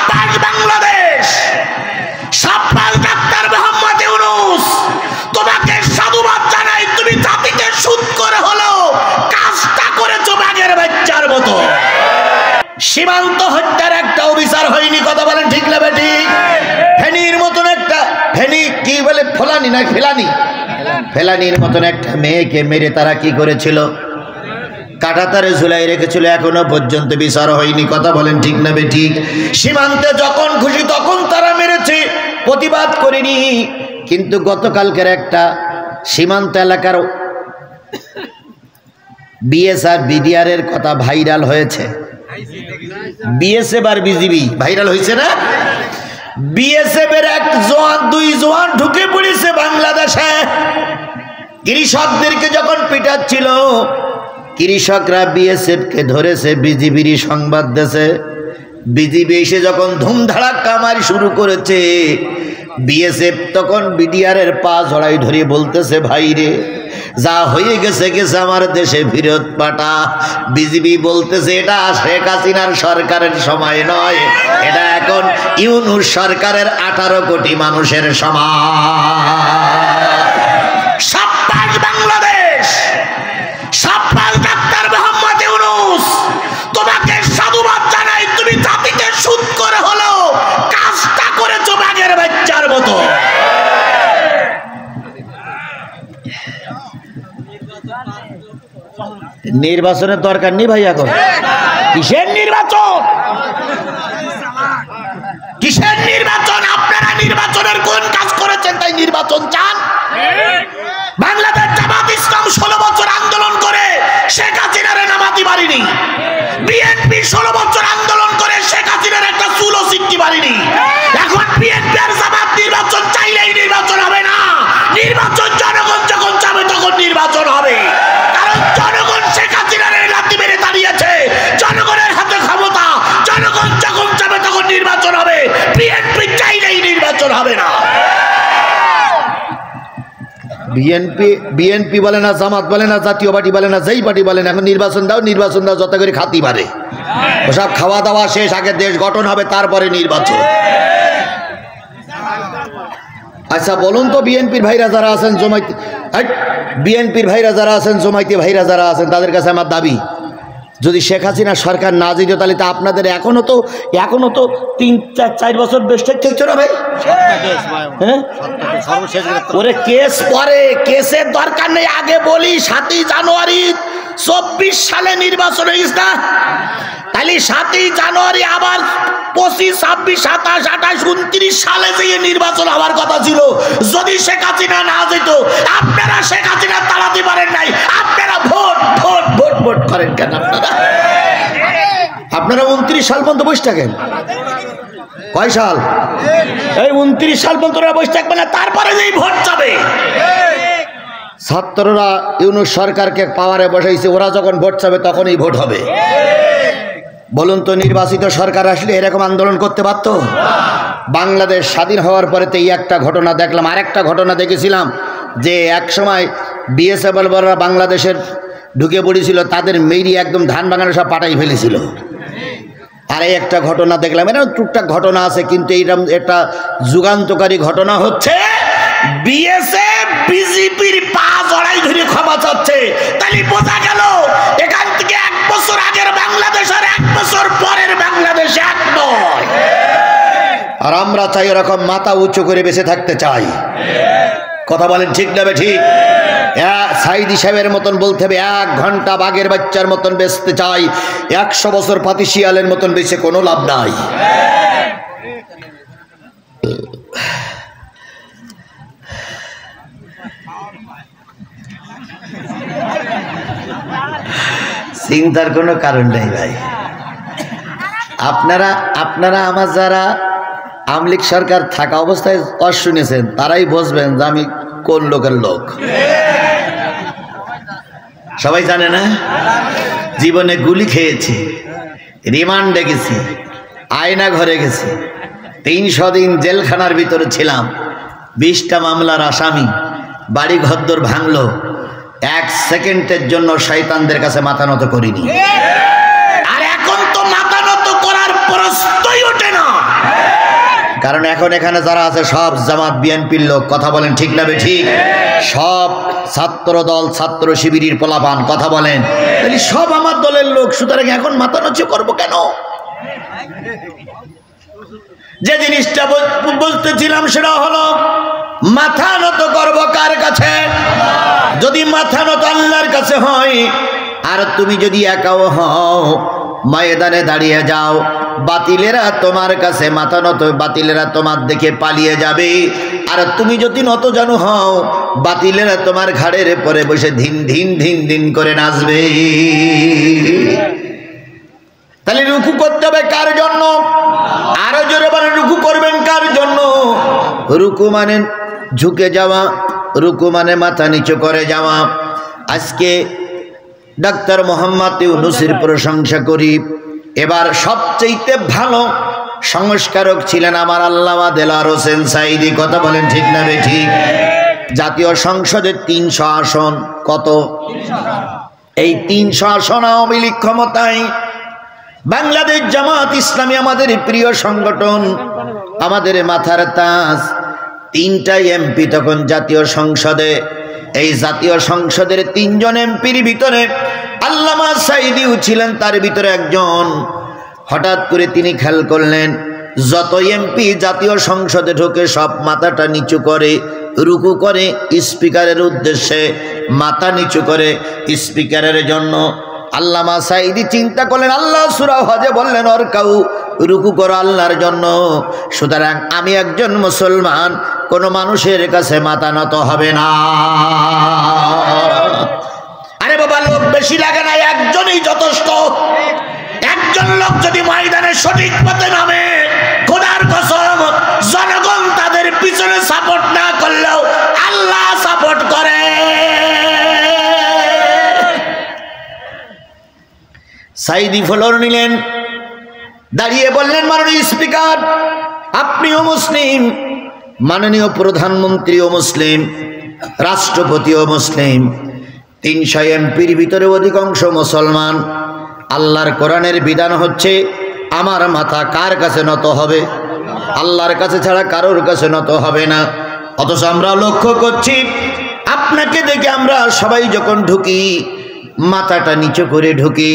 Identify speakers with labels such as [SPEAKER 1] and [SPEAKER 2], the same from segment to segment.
[SPEAKER 1] সাব্বাস বাংলাদেশ, সাব্বাস ডাক্তার মোহাম্মদ ইউনূস, তোমাকে সাধুবাদ জানাই। তুমি জাতিকে সুদ করে হলো কাজটা করেছো বাঘের বাচ্চার মতো। সীমান্ত হত্যার একটা অবিচার হয়নি, কথা বলেন ঠিক না বেঠিক? ফেনীর মতন একটা, ফেনী কি বলে, ফলানি না ফেলানি, ফেলানির মতন একটা মেয়েকে মেরে তারা কি করেছিল? কাঁটাতারে ঝুলাই রেখেছিল, এখনো পর্যন্ত বিচার হয়নি, কথা বলেন ঠিক না বেঠিক? সীমান্তে যখন খুশি তখন তারা মেরেছে, প্রতিবাদ করেনি। কিন্তু গতকালকের একটা সীমান্ত এলাকার বিএসআর বিডিআর এর কথা ভাইরাল হয়েছে। বিএসএফ আর বিজিবি ভাইরাল হয়েছে না? বিএসএফ এর এক জওয়ান, দুই জওয়ান ঢুকে পড়েছে বাংলাদেশে। কৃষকদেরকে যখন পিটাচ্ছিল, কৃষকরা বিএসএফ কে ধরেছে, বিজিবির সংবাদ দিয়েছে। বিজিবি এসে যখন ধুমধাড়াক্কা মারি শুরু করেছে, বিএসএফ তখন বিডিআর এর পা জড়াই ধরে বলতেছে, ভাই রে যা হয়ে গেছে গেছে, আমার দেশে ফেরত পাঠা। বিজিবি বলতেছে, এটা শেখ হাসিনার সরকারের সময় নয়, এটা এখন ইউনূস সরকারের 18 কোটি মানুষের সময়। সাব্বাস বাংলাদেশ, সাব্বাস ডাক্তার মোহাম্মদ ইউনূস, তোমাকে সাধুবাদ জানাই। তুমি জাতিকে সুদ করে হলো কাজটা করেছো বাঘের বাচ্চার মতো। নির্বাচনের দরকার নেই ভাই, এখন কিসের নির্বাচন? কিসের নির্বাচন? আপনারা নির্বাচনের কোন কাজ করেছেন তাই নির্বাচন চান? বাংলাদেশ জামাত ইসলাম 16 বছর আন্দোলন করে শেখ হাসিনারে নামাতে পারিনি। বিএনপি 16 বছর আন্দোলন করে শেখ হাসিনার একটা চুলও সিটতে পারিনি। এখন বিএনপি আর জামাত নির্বাচন চাইলেই নির্বাচন হবে না। নির্বাচন জনগণ যখন চাবে তখন নির্বাচন হবে, কারণ জনগণ শেখ হাসিনারে লাথি মেরে দাঁড়িয়েছে। জনগণের হাতে ক্ষমতা, জনগণ যখন চাবে তখন নির্বাচন হবে। বিএনপি চাইলেই নির্বাচন হবে না। বিএনপি বলে না, জামাত বলে না, জাতীয় পার্টি বলে না, যেই পার্টি বলে না, এখন নির্বাচন দাও, নির্বাচন দাও, যত করে খাতি পারে। ওসব খাওয়া দাওয়া শেষ, আগে দেশ গঠন হবে, তারপরে নির্বাচন। আচ্ছা বলুন তো, বিএনপির ভাইরা যারা আছেন জমাইতে, বিএনপির ভাইরা যারা আছেন, জমাইতে ভাইরা যারা আছেন, তাদের কাছে আমার দাবি, যদি শেখ হাসিনা সরকার না যেত তাহলে তো আপনাদের এখনো তো 3-4 বছর বেশ থাকছে না ভাই? হ্যাঁ, ওরে কেস পরে, কেসের দরকার নেই। আগে বলি 7ই জানুয়ারি 24 সালে নির্বাচন হয়েছে না? তাহলে 7ই জানুয়ারি আবার 25, 26, 27, 28, 29 সালে যে নির্বাচন হওয়ার কথা ছিল। যদি শেখ হাসিনা না যেত, আপনারা শেখ হাসিনা তাড়াতে পারেন নাই। আপনারা ভোট ভোট ভোট ভোট করেন কেন? আপনারা 29 সাল পর্যন্ত বসে থাকেন। কয় সাল? এই 29 সাল পর্যন্ত বসে থাকবে না, তারপরে যেই ভোট যাবে। ছাত্ররা ইউনূস সরকারকে পাওয়ারে বসাইছে, ওরা যখন ভোট চাবে তখনই ভোট হবে। বলুন তো, নির্বাচিত সরকার আসলে এরকম আন্দোলন করতে পারত? বাংলাদেশ স্বাধীন হওয়ার পরে তো এই একটা ঘটনা দেখলাম। আরেকটা ঘটনা দেখেছিলাম যে এক সময় বিএসএফ বলরা বাংলাদেশের ঢুকে পড়েছিল, তাদের মেরি একদম ধান বাগানে সব পাটাই ফেলেছিল। আর এই একটা ঘটনা দেখলাম, এটা টুকটাক ঘটনা আছে, কিন্তু এইরকম একটা যুগান্তকারী ঘটনা হচ্ছে বিএসএফ বিজেপির পা জড়াই ধরে ক্ষমা চাচ্ছে। তাহলে বোঝা গেল এখান থেকে 1 বছর আগের বাংলাদেশ আর 1 বছর পরের বাংলাদেশ এক নয়। আর আমরা চাই এরকম মাথা উঁচু করে বেঁচে থাকতে চাই। কথা বলেন ঠিক না? ঠিক। সাইদি সাহেবের মতন বলতে হবে 1 ঘন্টা বাঘের বাচ্চার মতন বেঁচতে চাই, 100 বছর পাতি শিয়ালের মতন বেঁচে কোনো লাভ নাই। চিন্তার কোনো কারণ নেই ভাই। আপনারা আমার যারা আওয়ামী লীগ সরকার থাকা অবস্থায় শুনেছেন, তারাই বুঝবেন যে আমি কোন লোকের লোক। সবাই জানে না? জীবনে গুলি খেয়েছি, রিমান্ডে গেছি, আয়না ঘরে গেছি, 300 দিন জেলখানার ভিতরে ছিলাম, 20টা মামলার আসামি, বাড়ি ঘরদোর ভাঙলো। 1 সেকেন্ডের জন্য শয়তানদের কাছে মাথা নত করিনি। আর এখন তো মাথা নত করার প্রশ্নই ওঠে না। কারণ এখন এখানে যারা আছে সব জামাত বিএনপির লোক, কথা বলেন ঠিক না ঠিক? সব ছাত্র দল ছাত্র শিবিরের পোলাপান, কথা বলেন, তাহলে সব আমার দলের লোক, সুতরাং এখন মাথা নষ্ট করবো কেন? যে জিনিসটা বলতেছিলাম সেটা হলো মাথা নত করবো কার কাছে? যদি মাথা নত আল্লাহর কাছে হয়, আর তুমি যদি একাও হও, ময়দানে দাঁড়িয়ে যাও, বাতিলেরা তোমার কাছে মাথা নত, বাতিলেরা তোমার দেখে পালিয়ে যাবে। আর তুমি যদি নত জানু হও, বাতিলেরা তোমার ঘাড়ের পরে বসে ধিন ধিন ধিন ধিন করে নাচবে। তাহলে রুকু করতে হবে কার জন্য? আরো জোরে বলেন, রুকু করবেন কার জন্য? রুকু মানে ঝুঁকে যাওয়া, রুকু মানে মাথা নিচু করে যাওয়া। আজকে ডাক্তার মোহাম্মদ ইউনূসের প্রশংসা করি। এবার সবচেয়ে ভালো সংস্কারক ছিলেন আমার আল্লামা দেলাওয়ার হোসেন সাঈদী, কথা বলেন ঠিক না ঠিক? জাতীয় সংসদের 300 আসন, কত? এই 300 আসন আওয়ামী লীগ ক্ষমতায়। বাংলাদেশ জামাত ইসলামী আমাদের প্রিয় সংগঠন, আমাদের মাথার তাজ। 3টা এমপি তখন জাতীয় সংসদে। এই জাতীয় সংসদের 3 জন এমপির ভিতরে আল্লামা সাঈদীও ছিলেন তার ভিতরে একজন। হঠাৎ করে তিনি খেয়াল করলেন যত এমপি জাতীয় সংসদে ঢোকে সব মাথাটা নিচু করে, রুকু করে স্পিকারের উদ্দেশ্যে, মাথা নিচু করে স্পিকারের জন্য। আল্লামা সাঈদী চিন্তা করলেন, আল্লাহ সূরা হজে বললেন অরকাউ, রুকু করো আল্লাহর জন্য। সুতরাং আমি একজন মুসলমান, কোন মানুষের কাছে মাথা নত হবে না। আরে বাবা, লোক বেশি লাগে না, একজনই যথেষ্ট। একজন লোক যদি ময়দানে সঠিক পথে নামে, খোদার কসম জনগণ তাদের পিছনে সাপোর্ট না করলেও আল্লাহ সাপোর্ট করে। সাঈদী ফ্লোর নিলেন, দাঁড়িয়ে বললেন, মাননীয় স্পিকার আপনিও মুসলিম, মাননীয় প্রধানমন্ত্রীও মুসলিম, রাষ্ট্রপতিও মুসলিম, 300 এমপির ভিতরে অধিকাংশ মুসলমান। আল্লাহর কোরআনের বিধান হচ্ছে আমার মাথা কার কাছে নত হবে? আল্লাহর কাছে ছাড়া কারোর কাছে নত হবে না। অথচ আমরা লক্ষ্য করছি আপনাকে দেখে আমরা সবাই যখন ঢুকি মাথাটা নিচু করে ঢুকি।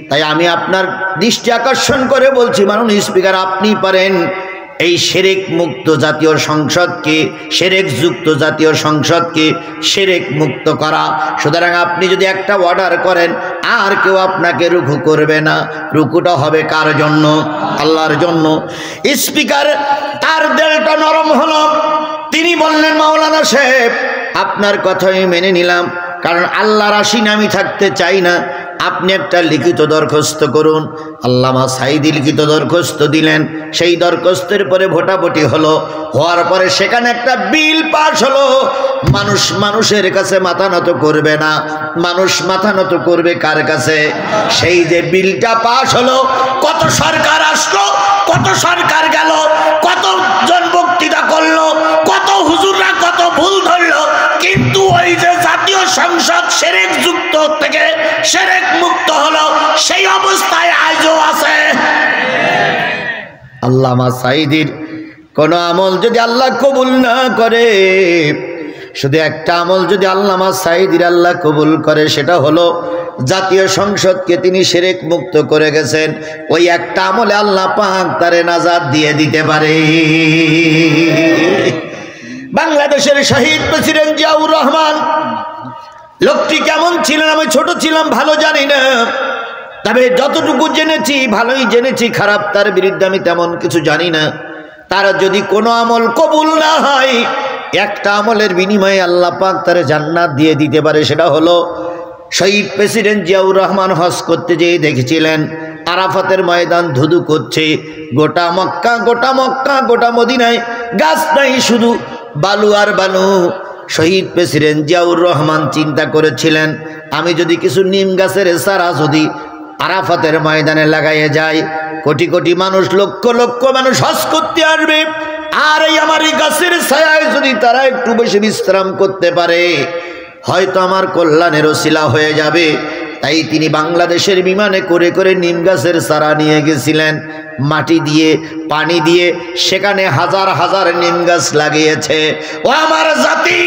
[SPEAKER 1] তাই আমি আপনার দৃষ্টি আকর্ষণ করে বলছি, মাননীয় স্পিকার আপনি পারেন এই শিরক মুক্ত জাতীয় সংসদকে, শিরক যুক্ত জাতীয় সংসদকে শিরক মুক্ত করা। সুতরাং আপনি যদি একটা অর্ডার করেন, আর কেউ আপনাকে রুকু করবে না। রুকুটা হবে কার জন্য? আল্লাহর জন্য। স্পিকার তার দেলটা নরম হলো, তিনি বললেন, মাওলানা সাহেব আপনার কথাই মেনে নিলাম, কারণ আল্লাহর আশিনে আমি থাকতে চাই না, আপনি একটা লিখিত দরখাস্ত করুন। আল্লামা সাঈদী লিখিত দরখাস্ত দিলেন। সেই দরখাস্তের পরে ভোটাভুটি হলো, হওয়ার পরে সেখানে একটা বিল পাস হলো। মানুষ মানুষের কাছে মাথা নত করবে না, মানুষ মাথা নত করবে কার কাছে? সেই যে বিলটা পাস হলো, কত সরকার আসলো, কত সরকার গেল, কতজন বক্তৃতা করলো, কত হুজুররা কত ভুল ধরলো, কিন্তু ওই যে জাতীয় সংসদ শিরক যুক্ত থেকে শিরক মুক্ত হলো, সেই অবস্থায় আজও আছে। আল্লামা সাঈদীর কোন আমল যদি আল্লাহ কবুল না করে, শুধু একটা আমল যদি আল্লামা সাঈদীর আল্লাহ কবুল করে, সেটা হলো জাতীয় সংসদকে তিনি শিরক মুক্ত করে গেছেন। ওই একটা আমলে আল্লাহ পাক তারে নাজাত দিয়ে দিতে পারে। বাংলাদেশের শহীদ প্রেসিডেন্ট জিয়াউর রহমান লোকটি কেমন ছিলেন আমি ছোট ছিলাম, ভালো জানি না, তবে যতটুকু জেনেছি ভালোই জেনেছি, খারাপ তার বিরুদ্ধে আমি তেমন কিছু জানি না। তার যদি কোনো আমল কবুল না হয়, একটা আমলের বিনিময়ে আল্লাহ পাক তার জান্নাত দিয়ে দিতে পারে। সেটা হলো শহীদ প্রেসিডেন্ট জিয়াউর রহমান হজ করতে যেয়ে দেখেছিলেন আরাফাতের ময়দান ধুধু করছে, গোটা মক্কা গোটা মক্কা গোটা মদিনায় গাছ নাই, শুধু বালু আর বালু। শহীদ প্রেসিডেন্ট জিয়াউর রহমান চিন্তা করেছিলেন, আমি যদি কিছু নিম গাছের চারা যদি আরাফাতের ময়দানে লাগাইয়ে যায়, কোটি কোটি মানুষ, লক্ষ লক্ষ মানুষ হজ করতে আসবে, আর এই আমার এই গাছের ছায়ায় যদি তারা একটু বেশি বিশ্রাম করতে পারে, হয়তো আমার কল্যাণের ওসিলা হয়ে যাবে। তাই তিনি বাংলাদেশের বিমানে করে করে নিম গাছের চারা নিয়ে গেছিলেন, মাটি দিয়ে পানি দিয়ে সেখানে হাজার হাজার নিম গাছ লাগিয়েছে। ও আমার জাতি,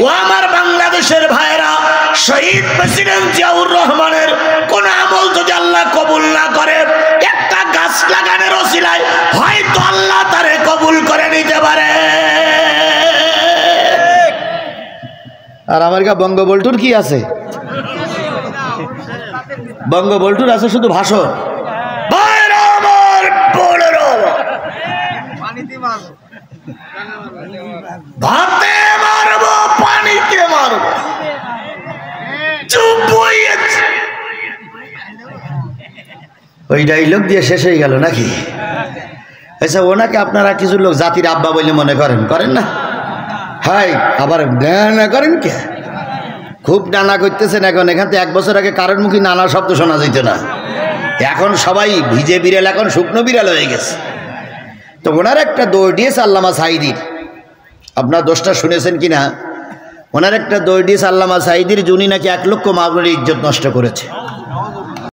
[SPEAKER 1] ও আমার বাংলাদেশের ভাইরা, শহীদ প্রেসিডেন্ট জিয়াউর রহমানের কোন আমল যদি আল্লাহ কবুল না করে, একটা গাছ লাগানোর ওসিলায় হয়তো আল্লাহ তারে কবুল করে নিতে পারে। আর আমার কা বঙ্গবল্টুর কি আছে? বঙ্গবল্টুর আছে শুধু ভাষণ। ভাতে মারবো, পানিতে মারবো, চুপ হয়েছে। ওই ডাইলগ দিয়ে শেষ হয়ে গেল নাকি? আচ্ছা, ওনাকে আপনারা কিছু লোক জাতির আব্বা বলে মনে করেন, করেন না? হাই, আবার ডানা করেন কে? খুব ডানা করতেছেন এখন। এখান থেকে 1 বছর আগে কারোর মুখে নানা শব্দ শোনা যেত না, এখন সবাই ভিজে বিড়াল, এখন শুকনো বিড়াল হয়ে গেছে। তো ওনার একটা দৌড় দিয়েছে আল্লামা সাঈদীর, আপনার দোষটা শুনেছেন কিনা? ওনার একটা দৌড় দিয়েছে আল্লামা সাঈদীর, যিনি নাকি 1 লক্ষ মামুনের ইজ্জত নষ্ট করেছে।